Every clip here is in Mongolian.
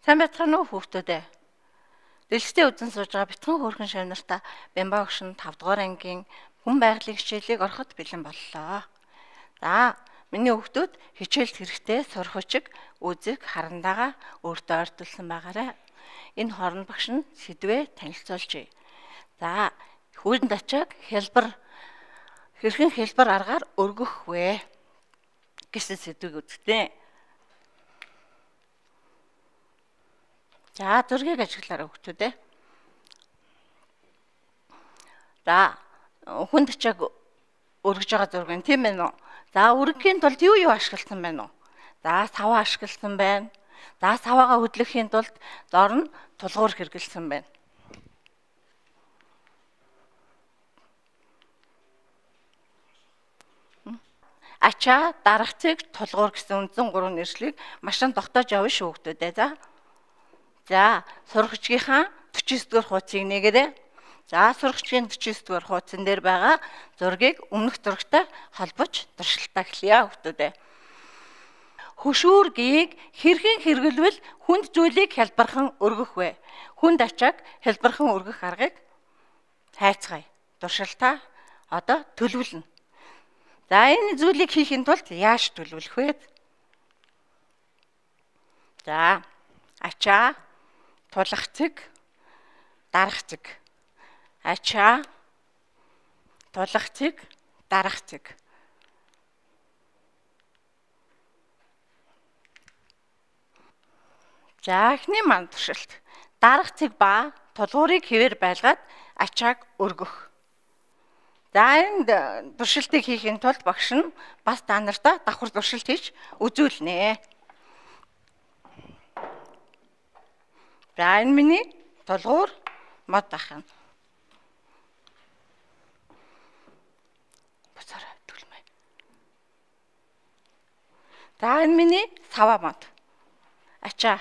Сайн байцгаана уу хүүхдүүдээ. Дэлгэцийн үзэн сууж байгаа бяцхан хөөрхөн шавнартаа Бямба багш нь 5 дугаар ангийн хүн байгалийн хичээлийг ороход бэлэн боллоо. За, миний хүүхдүүд хичээлд хэрэгтэй сурах хүчиг, үзэг, харандаага өөртөө ойртуулсан байгаарай. Энэ хооронд багш нь сэдвээ танилцуулжээ. За, хүнд ачааг хэрхэн хэлбэр аргаар өргөх вэ гэсэн сэдвийг үзтээ. За, зургийг ажиглаарай хүүхдүүдээ. За, хүнд ачааг өргөж байгаа зураг нь тийм байна уу? За, өргөхийн тулд юу ашигласан байна уу? За, саваа ашигласан байна. За, саваагаа хөдлөхийн тулд дор нь тулгуур хэрэглэсэн байна. Ачаа, дарагцыг, тулгуур гэсэн үндсэн 3 нэршлиг машин тогтоож явна шүү хүүхдүүдээ. За, сурагчдынхаа 49-р хуудсыг нэгээрэй. За, сурагчдын 49-р хуудсан дээр байгаа зургийг өмнөх зурагтай холбож туршилтаа эхлэе хүүхдүүдээ. Хөшүүргийг хэрхэн хэрэглэвэл хүнд зүйлийг хялбархан өргөх вэ? Хүнд ачааг хялбархан өргөх аргыг хайцгаая. Туршилтаа одоо төлөвлөнө. За, энэ зүйлийг хийхин тулд яаж төлөвлөх вэ? За, ачаа, тулах цэг, дарах цэг. Ачаа, тулах цэг, дарах цэг. За, эхний маань туршилт. Дарах цэг ба тулгуурыг хэвээр байлгаад ачааг өргөх. За, энэ туршилтыг хийхин тулд багш нь бас та нартаа давхар туршилт хийж үзүүлнэ. За, энэ миний тулгуур мод ахна. За, энэ миний саваа мод. Ачаа.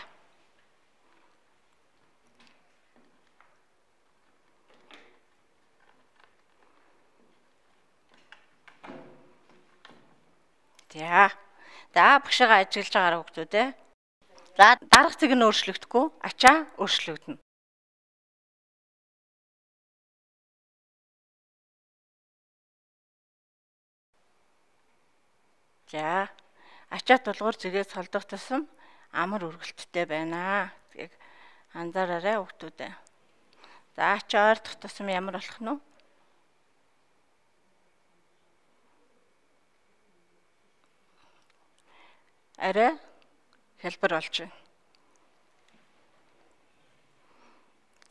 За, багшаа ажиглаж байгаа хүүхдүүдээ. За, дарах цэг нь өөрчлөгдөхгүй, ачаа өөрчлөгдөнө. За, ачаа тулгуур зэрэг солдох тусам амар өргөлттэй байна. Тийг анзаараарай хүүхдүүдээ. За, ачаа ойрдох тусам ямар болох нь вэ? Арай хэлбэр болж байна.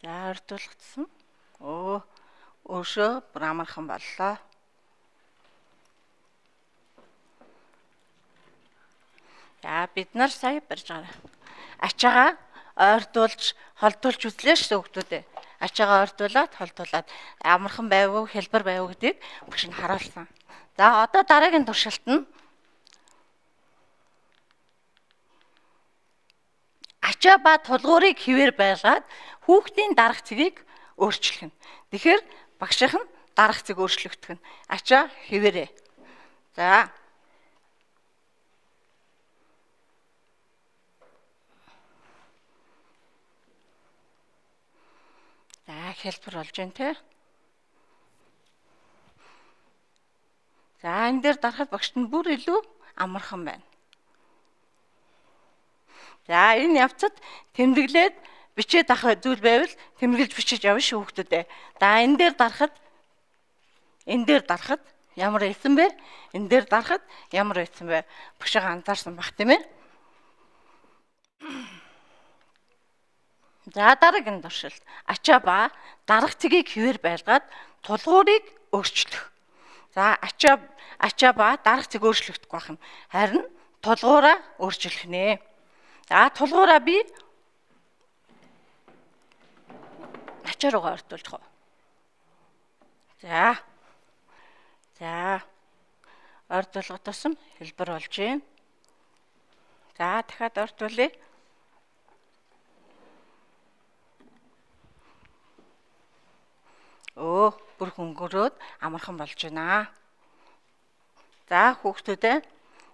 За, ойртуулгдсан. Өшөө бүр амархан боллоо. За, бид нар сая барьж байгаа. Ачаагаа ойртуулж, холдуулж үзлээ шүү хүүхдүүдээ. Ачаагаа ойртуулаад, холдуулаад амархан байв уу, хэлбэр байв уу гэдгийг багш нь харуулсан. За, одоо дараагийн туршилт нь ачаа ба тулгуурыг хэвээр байлгаад хүүхдийн дарах цэгийг өөрчлөх нь. Тэгэхээр багшийнх нь дарах цэг өөрчлөгдөх нь. Ачаа хэвээрээ. За, хэлбэр болж байна те. За, энэ дээр дарахад багшд нь бүр илүү амархан байна. За, энэ явцад тэмдэглээд бичээд авах зүйл байвал тэмдэглэж бичиж явна шүү хүүхдүүдээ. За, энэ дээр дарахад ямар байсан бэ? Энэ дээр дарахад ямар байсан бэ? Багшаа анзаарсан баг тийм ээ. За, дараагийн туршилт. Ачаа ба дарах цэгийг хэвээр байлгаад тулгуурыг өөрчлөх. За, ачаа ба дарах цэг өөрчлөгдөхгүй байна. Харин тулгуураа өөрчлөх нэ. За, тулгуураа би ачаа руугаа ойртуулж гоо. За, ойртуулгад тусам хэлбэр болж байна. За, дахиад ойртуулъя. Бүр хөнгөрөөд амархан болж байна. За, хүүхдүүдээ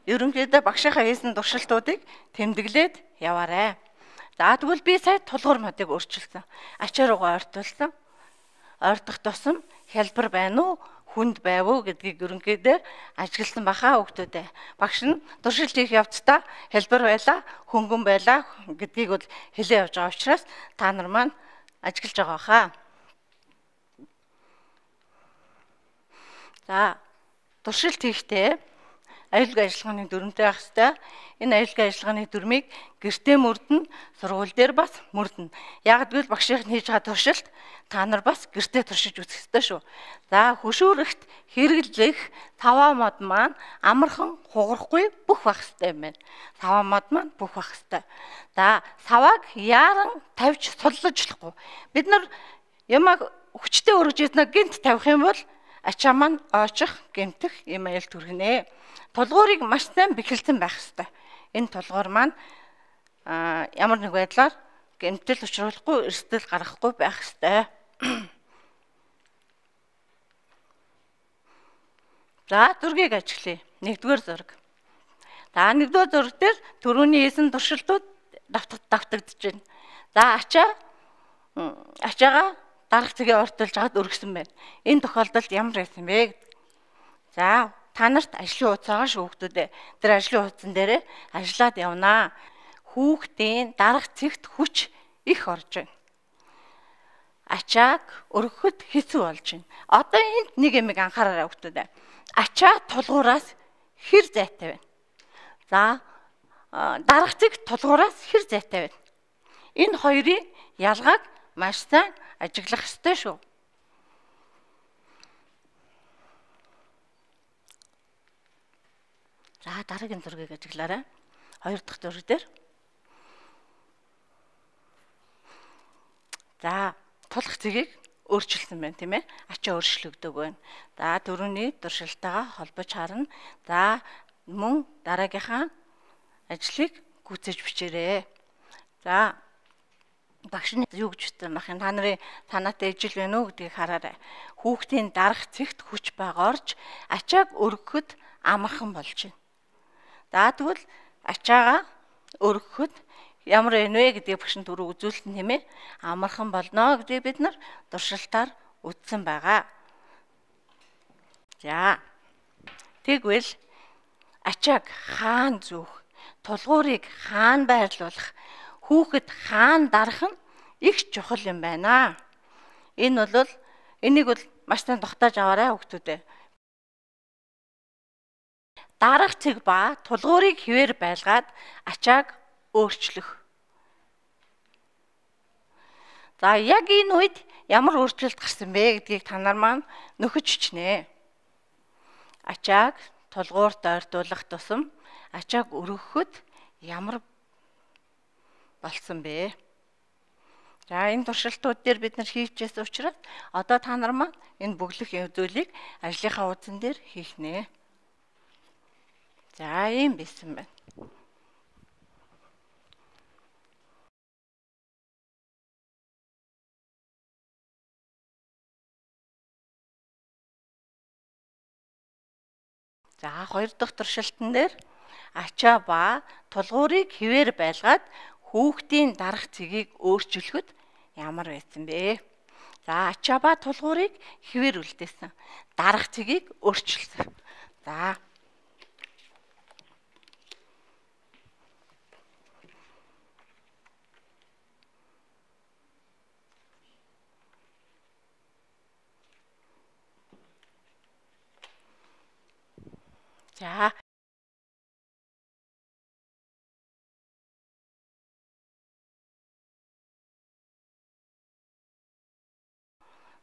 ерөнхийдөө багшийнхаа хийсэн туршилтуудыг тэмдэглээд яваарай. За тэгвэл би сая тулгуур модыг өөрчилсөн. Ачаа руугаа ойртуулсан. Ойртох тусам хялбар байна уу? Хүнд байв уу гэдгийг ерөнхийдөө ажигласан баха хүүхдүүдээ. Багш нь туршилт хийх явцдаа хялбар байлаа, хөнгөн байлаа гэдгийг бол хэлээ явж байгаа учраас та нар маань ажиглаж байгаа хаа. За туршилт хийхдээ аюулгүй ажиллагааны дүрмтэй байх ёстой. Энэ аюулгүй ажиллагааны дүрмийг гэртээ мөрдөн, сургууль дээр бас мөрдөн. Яг гэвэл багшийн хийж байгаа туршилт та нар бас гэртээ туршиж үзэх ёстой шүү. За хөшүүрэгт хэрэглэх таваа мод маань амархан хугарахгүй бүх байх ёстой юм байна. Таваа мод маань бүх байх ёстой. За савааг яаран тавьж суллажлахгүй. Бид нар ямаг хүчтэй өргөж идэх гинт тавих юм бол ачаа маань ойчих, гэмтэх юм аял түргэнэ. Тулгуурыг маш сайн бэхэлсэн байх ёстой. Энэ тулгуур маань ямар нэг байдлаар гэмтэл учруулахгүй, эрсдэл гаргахгүй байх ёстой. За зургийг ажиглая. 1-р зураг. За 1-р зураг дээр түрүүний хийсэн туршилтууд давтагдж байна. За ачаагаа дарах цэгээ ойртуулж аваад өргөсөн байна. Энэ тохиолдолд ямар байсан бэ? За та нарт ажлын хуудас байгаа шүү хүүхдүүдээ. Тэр ажлын хуудсан дээрээ ажиллаад явнаа. Хүүхдийн дарах цэгт хүч их орж байна. Ачааг өргөхөд хэцүү болж байна. Одоо энд нэг юм анхаараарай хүүхдүүдээ. Ачаа тулгуураас хэр зайтай байна. За дарах цэг тулгуураас хэр зайтай байна. Энэ хоёрын ялгааг маш сайн ажиглах ёстой шүү. За дараагийн зургийг ажиглаарай. 2 дахь зураг дээр. За тулах цэгийг өөрчилсөн байна тийм ээ. Ачаа өөрчлөгдөг байна. За дөрөвний туршилтаагаа холбож харна. За мөн дараагийнхаа ажлыг гүйцээж бичээрэй. За багш нь юу гэж ütсэн бах юм? Та нарын танаатай ижил байна уу гэдгийг хараарай. Хүүхдийн дарах цэгт хүч байгаарч ачааг өргөхөд амархан болж байна. За тэгвэл ачаагаа өргөхөд ямар байна вэ гэдгийг багш нь түрүү үзүүлсэн тийм ээ. Амархан болно гэдгийг бид нар туршилтаар үзсэн байгаа. За тэгвэл ачааг хаана зүүх, тулгуурыг хаана байрлуулах, хүүхэд хаана дарах нь их чухал юм байна. Энийг бол маш сайн тогтоож аваарай хүүхдүүдээ. Дарах цэг ба тулгуурыг хэвээр байлгаад ачааг өөрчлөх. За яг энэ үед ямар өөрчлөлт гарсан бэ гэдгийг та нар маань нөхөж хичнээн. Ачааг тулгуурт ойртуулах тусам ачааг өргөхөд ямар болсон бэ? За энэ туршилтууд дээр бид нар хийжсэн учраас одоо та нар маань энэ бүглэх зүйлийг ажлынхаа хуудсан дээр хийх нэ. За ийм байсан байна. За 2 дахь туршилтан дээр ачаа ба тулгуурыг хэвээр байлгаад хүүхдийн дарах цэгийг өөрчилөхөд ямар байсан бэ? За ачаа ба тулгуурыг хэвээр үлдээсэн. Дарах цэгийг өөрчилсөн. За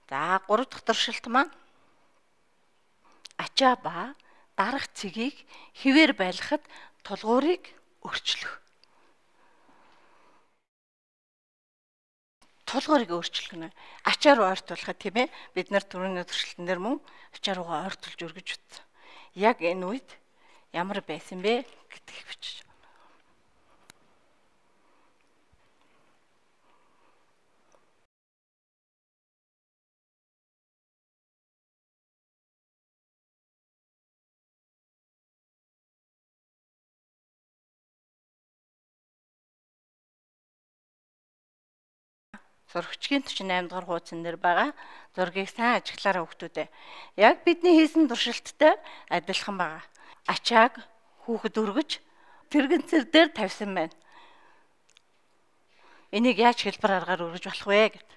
За 3 дахь туршилт маань ачаа ба дарах цэгийг хэвээр байлгахад тулгуурыг өөрчлөх. Тулгуурыг өөрчлөх нь ачаа руу ойртуулахад тийм ээ. Бид нар түрүүний туршилтан дээр мөн ачаа руугаа ойртуулж өргөж утсан. Яг энэ үед ямар байсан бэ гэдгийг бичиж Зурагчгийн 48 дугаар хуудсан дээр байгаа зургийг сайн ажиглаарай хүүхдүүдээ. Яг бидний хийсэн туршилттай адилхан байгаа. Ачааг хүүхэд өргөж тэрэгцэр дээр тавьсан байна. Энийг яаж хэлбэр аргаар өргөж болох вэ гэд.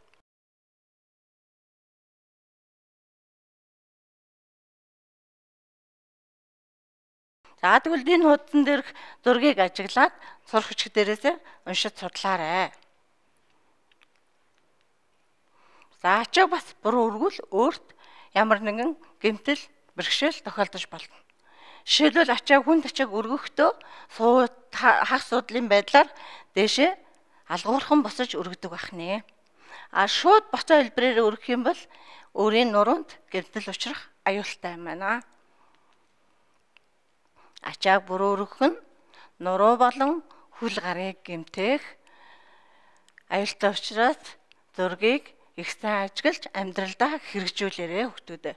За тэгвэл энэ хуудсан дээрх зургийг ажиглаад сурагч дээрээсээ уншиж судлаарай. За ачааг бас буруу өргөл өөрт ямар нэгэн гэмтэл бэрхшээл тохиолдож болно. Жишээлбэл ачааг хүнд ачааг өргөхдөө хагас суудлын байдлаар дээшээ алгуурхан босож өргөдөг байна. Шууд боцоо хэлбэрээр өргөх юм бол өөрийн нуруунд гэмтэл учрах аюултай юм байна. Ачааг буруу өргөх нь нуруу болон хүл гарыг гэмтэх аюултай учраас зургийг их сайн ажиглаж амьдралдаа хэрэгжүүлээрэй хүүхдүүдээ.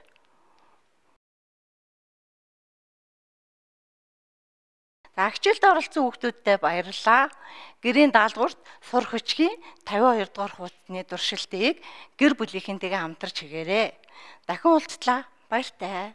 За хичээлд оролцсон хүүхдүүдтэй баярлалаа. Гэрийн даалгаварт сурагчгийн 52 дугаар хуудасны туршилтыг гэр бүлийнхэнтэйгээ хамтарч хийгээрэй. Дахин уулзлаа. Баяртай.